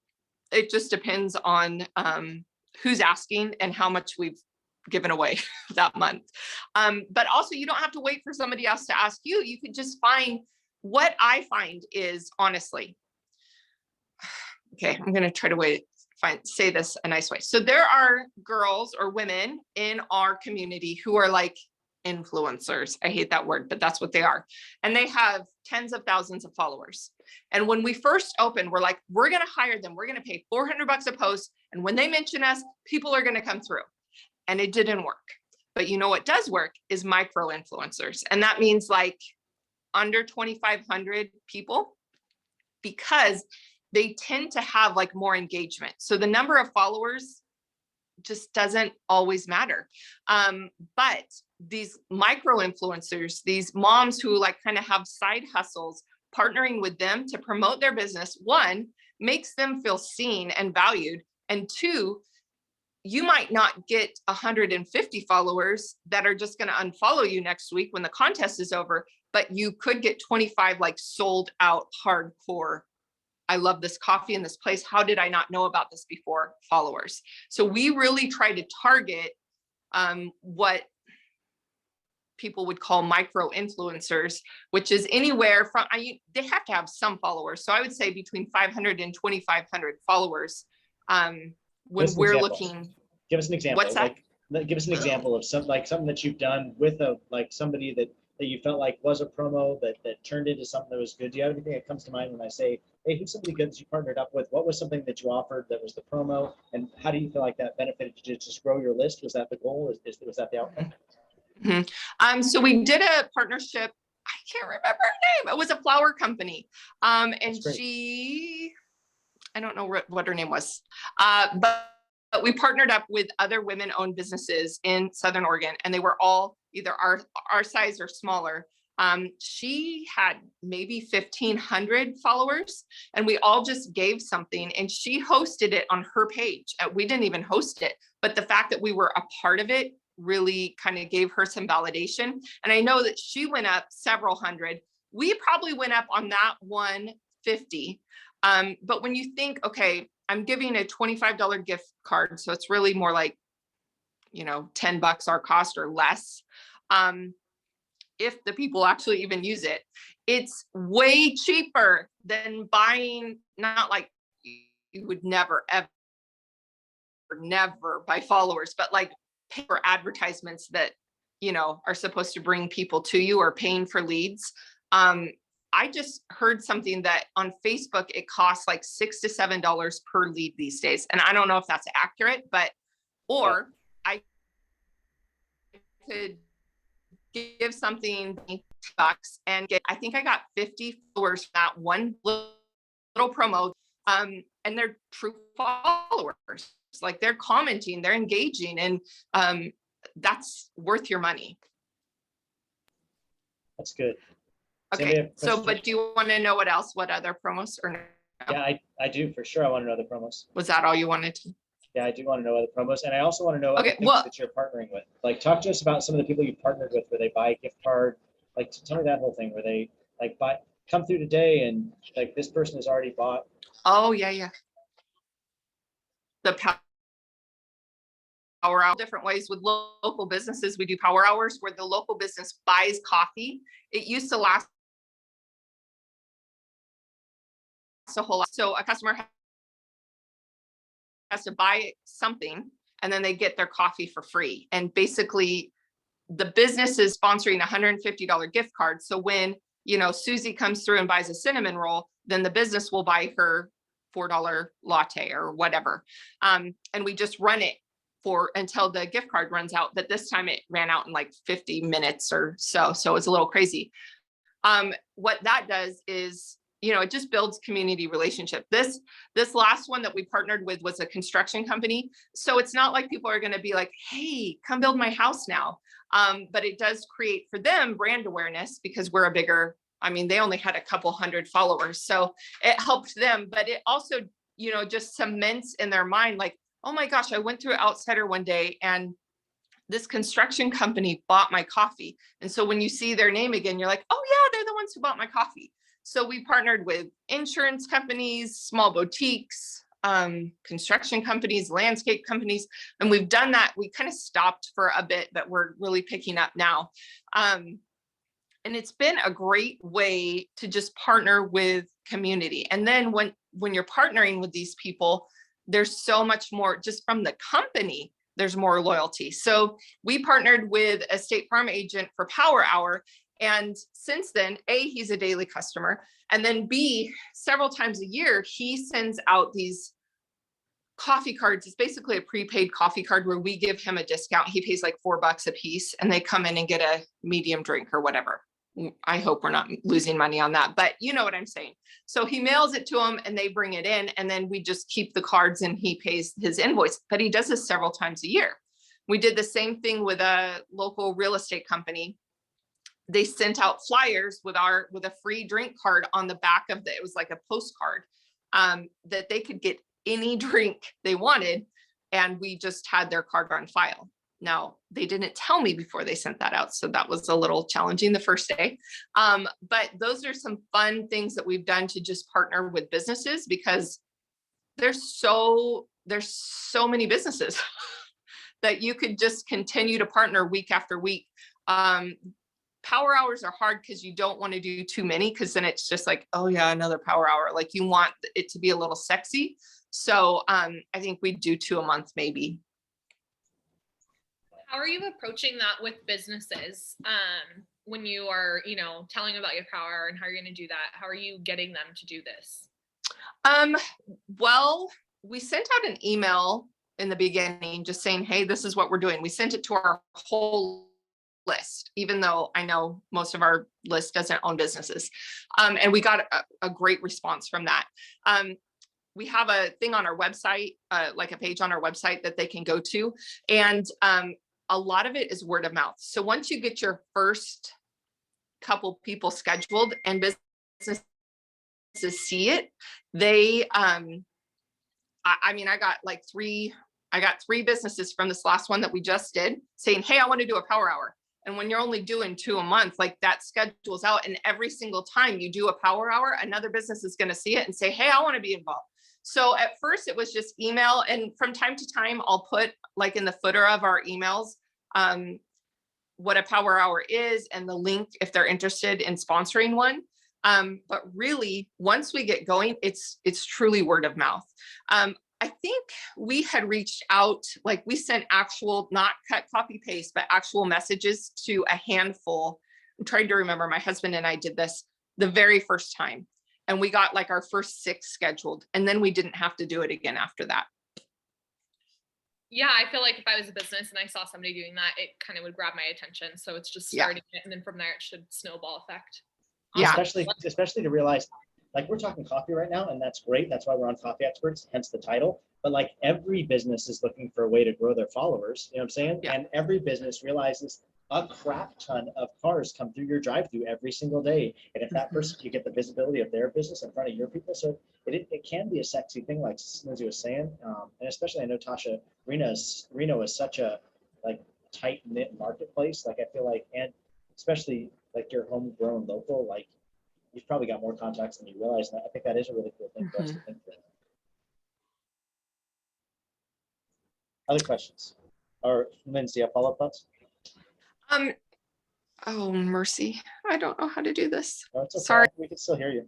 it just depends on who's asking and how much we've given away that month. But also, you don't have to wait for somebody else to ask you. You could just find, what I find is, honestly, okay, I'm going to try to say this a nice way. So there are girls or women in our community who are like influencers. I hate that word, but that's what they are. And they have tens of thousands of followers. And when we first opened, we're like, we're going to hire them. We're going to pay $400 a post. And when they mention us, people are going to come through. And it didn't work. But you know what does work is micro influencers. And that means like under 2,500 people, because they tend to have like more engagement. So the number of followers just doesn't always matter. But these micro influencers, these moms who like kind of have side hustles, partnering with them to promote their business, one, makes them feel seen and valued. And two, you might not get 150 followers that are just going to unfollow you next week when the contest is over, but you could get 25 like sold out hardcore, I love this coffee in this place, how did I not know about this before, followers. So we really try to target what people would call micro influencers, which is anywhere from, they have to have some followers. So I would say between 500 and 2,500 followers. When we're looking. Give us an example. What's that? Like, give us an example of something that you've done with somebody that you felt like was a promo that turned into something that was good. Do you have anything that comes to mind when I say, hey, who's somebody good that you partnered up with? What was something that you offered that was the promo? And how do you feel like that benefited you to just grow your list? Was that the goal? Was that the outcome? Mm-hmm. So we did a partnership. I can't remember her name. It was a flower company. And she, I don't know what her name was, but we partnered up with other women-owned businesses in Southern Oregon, and they were all either our size or smaller. She had maybe 1,500 followers, and we all just gave something, and she hosted it on her page. We didn't even host it, but the fact that we were a part of it really kind of gave her some validation. And I know that she went up several hundred. We probably went up on that 150. But when you think, okay, I'm giving a $25 gift card, so it's really more like, $10 our cost or less. If the people actually even use it, it's way cheaper than buying, not like you would never, ever, never buy followers, but like pay for advertisements that, are supposed to bring people to you or paying for leads. I just heard something that on Facebook, it costs like $6 to $7 per lead these days. And I don't know if that's accurate, or I could give something $10 and I think I got 50 followers for that one little promo. And they're true followers. Like they're commenting, they're engaging, and that's worth your money. That's good. Okay, but do you want to know what other promos or no? Yeah, I do for sure. I want to know the promos. Was that all you wanted to? Yeah, I do want to know other promos, and I also want to know okay, that you're partnering with. Like, talk to us about some of the people you partnered with, where they buy a gift card. Like, tell me that whole thing, where they like come through today, and like this person has already bought. Oh yeah. The power hour, different ways with local businesses. We do power hours where the local business buys coffee. It used to last a whole lot. So a customer has to buy something and then they get their coffee for free. And basically the business is sponsoring a $150 gift card. So when, Susie comes through and buys a cinnamon roll, then the business will buy her $4 latte or whatever. And we just run it until the gift card runs out. But this time it ran out in like 50 minutes or so. So it's a little crazy. What that does is, it just builds community relationship. This last one that we partnered with was a construction company. So it's not like people are going to be like, hey, come build my house now. But it does create for them brand awareness because we're they only had a couple hundred followers. So it helped them, but it also, just cements in their mind, like, oh my gosh, I went through Outsider one day and this construction company bought my coffee. And so when you see their name again, you're like, oh yeah, they're the ones who bought my coffee. So we partnered with insurance companies, small boutiques, construction companies, landscape companies, and we've done that. We kind of stopped for a bit, but we're really picking up now. And it's been a great way to just partner with community. And then when you're partnering with these people, there's so much more just from the company, there's more loyalty. So we partnered with a State Farm agent for Power Hour. And since then, A, he's a daily customer. And then B, several times a year, he sends out these coffee cards. It's basically a prepaid coffee card where we give him a discount. He pays like $4 a piece and they come in and get a medium drink or whatever. I hope we're not losing money on that, but you know what I'm saying. So he mails it to them and they bring it in and then we just keep the cards and he pays his invoice, but he does this several times a year. We did the same thing with a local real estate company. They sent out flyers with a free drink card on the back of it was like a postcard that they could get any drink they wanted. And we just had their card on file. Now, they didn't tell me before they sent that out. So that was a little challenging the first day. But those are some fun things that we've done to just partner with businesses because there's so many businesses that you could just continue to partner week after week. Power hours are hard because you don't want to do too many because then it's just like, oh yeah, another power hour. Like you want it to be a little sexy. So I think we do 2 a month maybe. How are you approaching that with businesses when you are, telling about your power hour and how you're going to do that? How are you getting them to do this? Well, we sent out an email in the beginning just saying, hey, this is what we're doing. We sent it to our whole list, even though I know most of our list doesn't own businesses. And we got a great response from that. We have a thing on our website, like a page on our website that they can go to. And a lot of it is word of mouth. So once you get your first couple people scheduled and businesses see it, they, I got 3 businesses from this last one that we just did saying, hey, I want to do a power hour. And when you're only doing 2 a month, like that schedules out. And every single time you do a power hour, another business is going to see it and say, hey, I want to be involved. So at first it was just email. And from time to time, I'll put like in the footer of our emails, what a power hour is and the link if they're interested in sponsoring one. But really, once we get going, it's truly word of mouth. I think we had reached out, like we sent actual, not cut, copy, paste, but actual messages to a handful. I'm trying to remember, my husband and I did this the very first time. And we got like our first 6 scheduled. And then we didn't have to do it again after that. Yeah, I feel like if I was a business and I saw somebody doing that, it kind of would grab my attention. So it's just starting it. And then from there, it should snowball effect. Yeah. Especially to realize, like we're talking coffee right now, and that's great. That's why we're on Coffee Experts, hence the title. But like every business is looking for a way to grow their followers, you know what I'm saying? Yeah. And every business realizes a crap ton of cars come through your drive-through every single day. And if that person, you get the visibility of their business in front of your people. So it can be a sexy thing, like Lindsay was saying. And especially I know Tasha, Reno is such a like tight knit marketplace. Like I feel like, and especially like your homegrown local, like you've probably got more contacts than you realize. And I think that is a really cool thing for us to think through. Other questions? Or Lindsay, follow-up thoughts? Oh, mercy. I don't know how to do this. No, it's okay. Sorry. We can still hear you.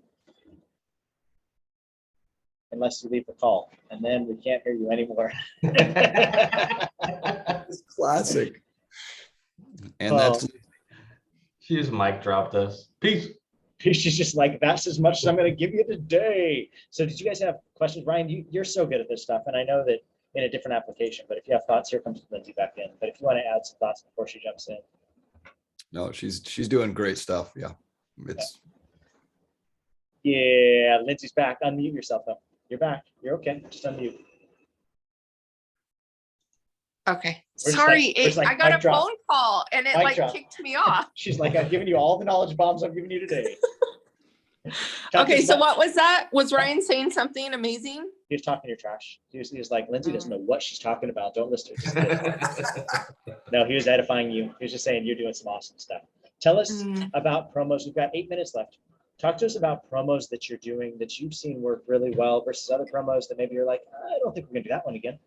Unless you leave the call, and then we can't hear you anymore. It's classic. And that's she just mic dropped us. Peace. She's just like, that's as much as I'm going to give you today. So did you guys have questions? Ryan, you're so good at this stuff. And I know that in a different application, but if you have thoughts, here comes Lindsay back in. But if you want to add some thoughts before she jumps in. No, she's doing great stuff. Yeah. Yeah, Lindsay's back. Unmute yourself though. You're back. You're okay. Just unmute. Okay. We're Sorry, just like I got mic a drop. phone call and it Mic like drop. kicked me off. She's like, I've given you all the knowledge bombs I've given you today. Okay, so what was that? Was Ryan saying something amazing? He was talking your trash. He was like, Lindsay doesn't know what she's talking about. Don't listen to her. No, he was edifying you. He was just saying you're doing some awesome stuff. Tell us about promos. We've got 8 minutes left. Talk to us about promos that you're doing that you've seen work really well versus other promos that maybe you're like, I don't think we're gonna do that one again.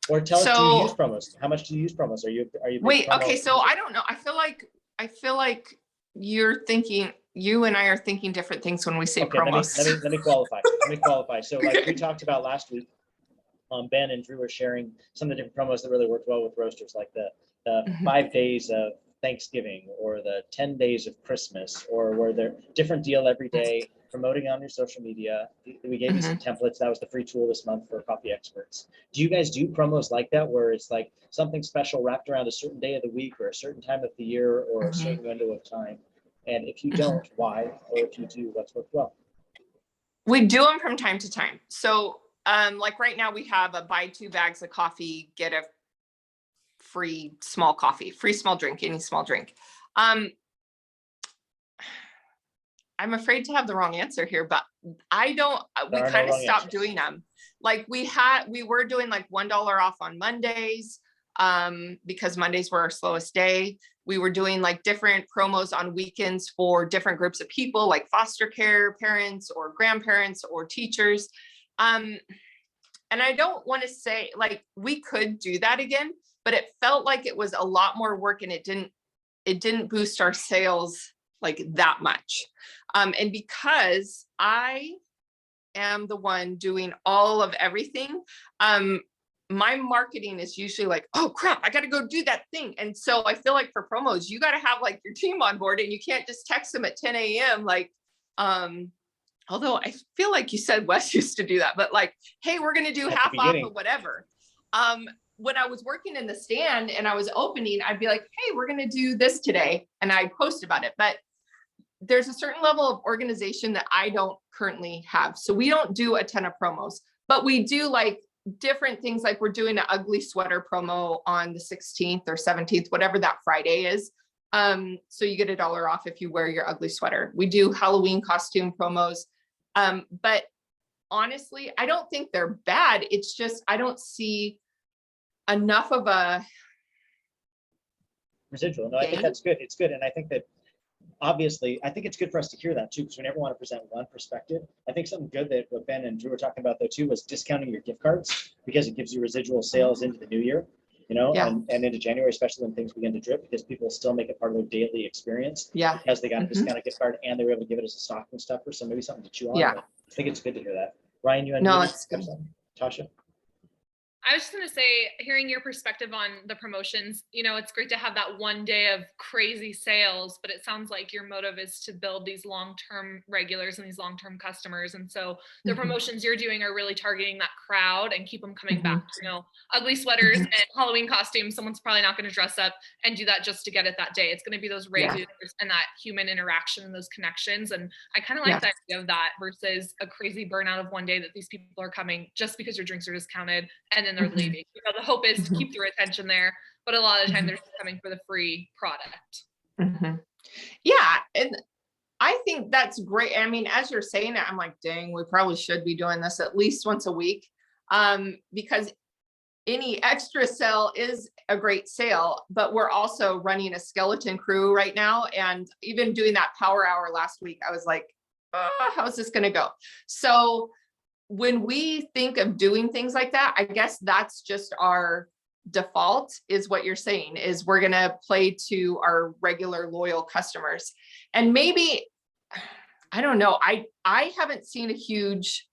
Or tell us, do you use promos? How much do you use promos? Are you wait, okay, so I don't know. I feel like you and I are thinking different things when we say promos. Let me qualify. So like we talked about last week, Ben and Drew were sharing some of the different promos that really worked well with roasters, like the 5 days of Thanksgiving or the 10 days of Christmas, or where they're different deal every day, promoting on your social media. We gave you some templates. That was the free tool this month for coffee experts. Do you guys do promos like that, where it's like something special wrapped around a certain day of the week or a certain time of the year or a certain window of time? And if you don't, why? Or if you do, what's worked well? We do them from time to time. So like right now we have a buy 2 bags of coffee, get a free small coffee, free small drink, any small drink. I'm afraid to have the wrong answer here, but we kind of stopped doing them. Like we were doing like $1 off on Mondays because Mondays were our slowest day. We were doing like different promos on weekends for different groups of people, like foster care parents or grandparents or teachers. And I don't want to say like we could do that again, but it felt like it was a lot more work and it didn't boost our sales like that much. And because I am the one doing all of everything, my marketing is usually like, oh crap, I got to go do that thing. And so I feel like for promos, you got to have like your team on board and you can't just text them at 10 a.m. Like, although I feel like you said Wes used to do that, but like, hey, we're going to do half off or whatever. When I was working in the stand and I was opening, I'd be like, hey, we're going to do this today. And I'd post about it. But there's a certain level of organization that I don't currently have. So we don't do a ton of promos, but we do like different things. Like we're doing an ugly sweater promo on the 16th or 17th, whatever that Friday is. So you get $1 off if you wear your ugly sweater. We do Halloween costume promos. But honestly, I don't think they're bad. It's just, I don't see enough of a residual. No, I think that's good. It's good. And I think that obviously, I think it's good for us to hear that too, because we never want to present one perspective. I think something good that what Ben and Drew were talking about though too was discounting your gift cards, because it gives you residual sales into the new year, you know, and into January, especially when things begin to drip, because people still make it part of their daily experience. Yeah. Because they got a discounted gift card and they were able to give it as a stocking stuffer. So maybe something to chew on. Yeah. I think it's good to hear that. Ryan, you no, it's good. Tasha? I was just going to say, hearing your perspective on the promotions, you know, it's great to have that one day of crazy sales, but it sounds like your motive is to build these long-term regulars and these long-term customers. And so the promotions you're doing are really targeting that crowd and keep them coming back. You know, ugly sweaters and Halloween costumes, someone's probably not going to dress up and do that just to get it that day. It's going to be those regulars and that human interaction and those connections. And I kind of like the idea of that versus a crazy burnout of one day that these people are coming just because your drinks are discounted and then they're leaving. You know, the hope is to keep their attention there, but a lot of the time they're just coming for the free product. Yeah, and I think that's great. I mean, as you're saying it, I'm like, dang, we probably should be doing this at least once a week, because any extra sale is a great sale, but we're also running a skeleton crew right now. And even doing that power hour last week, I was like, how's this going to go? So when we think of doing things like that, I guess that's just our default, is what you're saying, is we're going to play to our regular loyal customers. And maybe, I don't know, I haven't seen a huge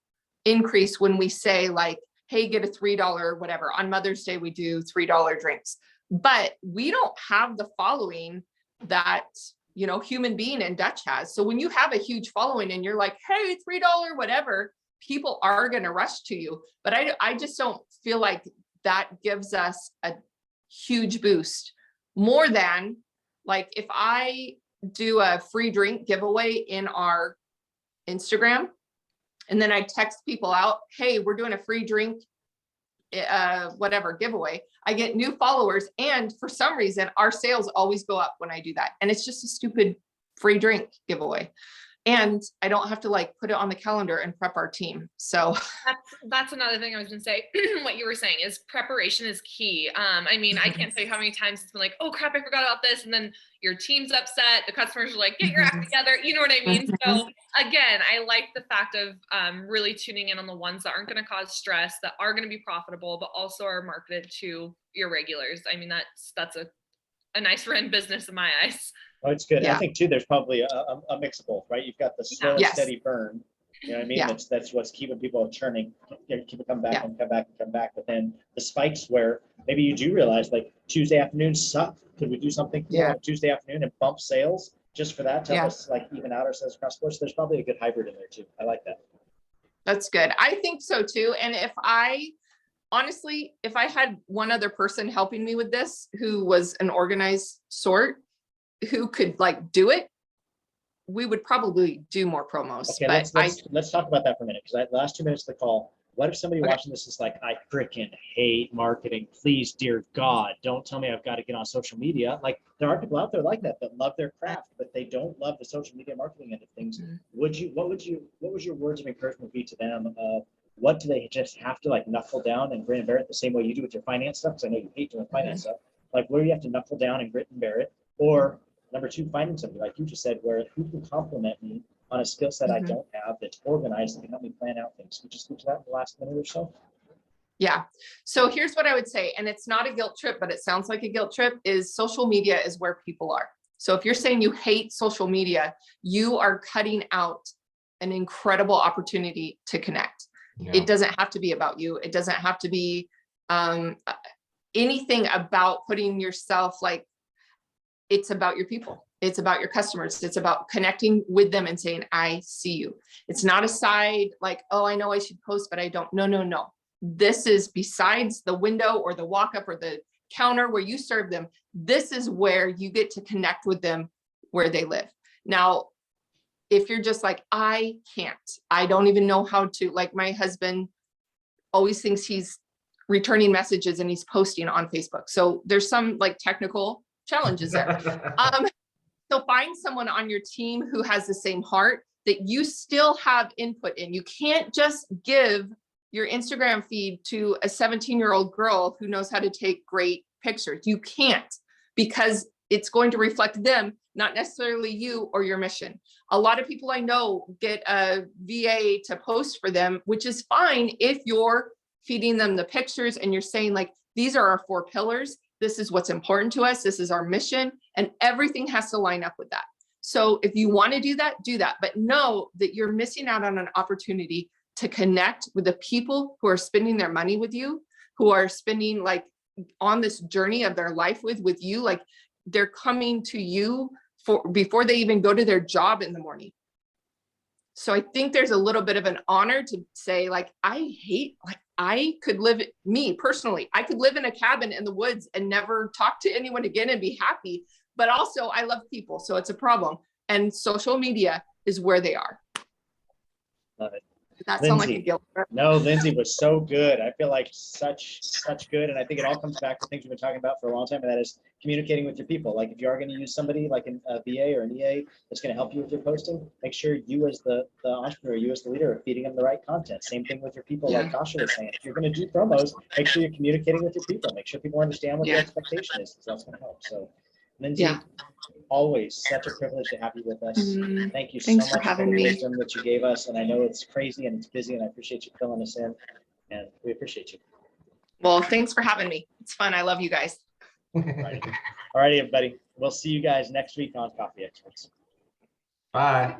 increase when we say like, hey, get a $3 whatever. On Mother's Day, we do $3 drinks, but we don't have the following that, you know, human being in Dutch has. So when you have a huge following and you're like, hey, $3, whatever, people are going to rush to you. But I just don't feel like that gives us a huge boost more than like if I do a free drink giveaway in our Instagram and then I text people out, hey, we're doing a free drink, whatever giveaway, I get new followers. And for some reason, our sales always go up when I do that. And it's just a stupid free drink giveaway. And I don't have to like put it on the calendar and prep our team. So that's another thing I was gonna say. What you were saying is preparation is key. I mean, I can't tell you how many times it's been like, oh crap, I forgot about this. And then your team's upset. The customers are like, get your act together. You know what I mean? So again, I like the fact of really tuning in on the ones that aren't gonna cause stress, that are gonna be profitable, but also are marketed to your regulars. I mean, that's a nice run business in my eyes. Oh, it's good. Yeah. I think too, there's probably a mix of both, right? You've got the slow and Yes. steady burn. You know what I mean? Yeah. That's what's keeping people churning, keep it come back Yeah. and come back and come back. But then the spikes where maybe you do realize like Tuesday afternoons suck. Could we do something cool on Tuesday afternoon and bump sales just for that to help us like even out our sales across the board? So there's probably a good hybrid in there too. I like that. That's good. I think so too. And honestly, if I had one other person helping me with this, who was an organized sort, who could like do it, we would probably do more promos. Okay, but let's talk about that for a minute, because last 2 minutes of the call, what if somebody watching this is like, I freaking hate marketing. Please, dear God, don't tell me I've got to get on social media. Like there are people out there like that love their craft, but they don't love the social media marketing end of things. What would your words of encouragement be to them? What do they just have to like knuckle down and grit and bear it the same way you do with your finance stuff? Because I know you hate doing finance stuff. Like where do you have to knuckle down and grit and bear it? Or number two, finding somebody like you just said, where who can complement me on a skill set I don't have, that's organized and can help me plan out things. Can you just speak to that in the last minute or so? Yeah. So here's what I would say, and it's not a guilt trip, but it sounds like a guilt trip, is social media is where people are. So if you're saying you hate social media, you are cutting out an incredible opportunity to connect. Yeah. It doesn't have to be about you. It doesn't have to be anything about putting yourself like, it's about your people. It's about your customers. It's about connecting with them and saying, I see you. It's not a side like, oh, I know I should post, but I don't. No. This is besides the window or the walk up or the counter where you serve them. This is where you get to connect with them where they live. Now, if you're just like, I can't, I don't even know how to, like my husband always thinks he's returning messages and he's posting on Facebook. So there's some like technical challenges there. So find someone on your team who has the same heart that you still have input in. You can't just give your Instagram feed to a 17-year-old girl who knows how to take great pictures. You can't, because it's going to reflect them, not necessarily you or your mission. A lot of people I know get a VA to post for them, which is fine if you're feeding them the pictures and you're saying like, these are our 4 pillars. This is what's important to us. This is our mission, and everything has to line up with that. So if you want to do that, but know that you're missing out on an opportunity to connect with the people who are spending their money with you, who are spending like on this journey of their life with you. Like they're coming to you before they even go to their job in the morning. So I think there's a little bit of an honor to say like, I could live, me personally, I could live in a cabin in the woods and never talk to anyone again and be happy. But also I love people, so it's a problem. And social media is where they are. Love it. Does that sound like a guilt trip? No, Lindsay was so good. I feel like such good. And I think it all comes back to things we've been talking about for a long time, and that is communicating with your people. Like if you are going to use somebody like a VA or an EA that's going to help you with your posting, make sure you as the entrepreneur, you as the leader are feeding them the right content. Same thing with your people, like Kasha was saying. If you're going to do promos, make sure you're communicating with your people. Make sure people understand what the expectation is, because that's going to help. So Lindsay, always such a privilege to have you with us. Thank you so much for the wisdom that you gave us. And I know it's crazy and it's busy, and I appreciate you filling us in, and we appreciate you. Well, thanks for having me. It's fun. I love you guys. All righty, everybody. We'll see you guys next week on Coffee Experts. Bye.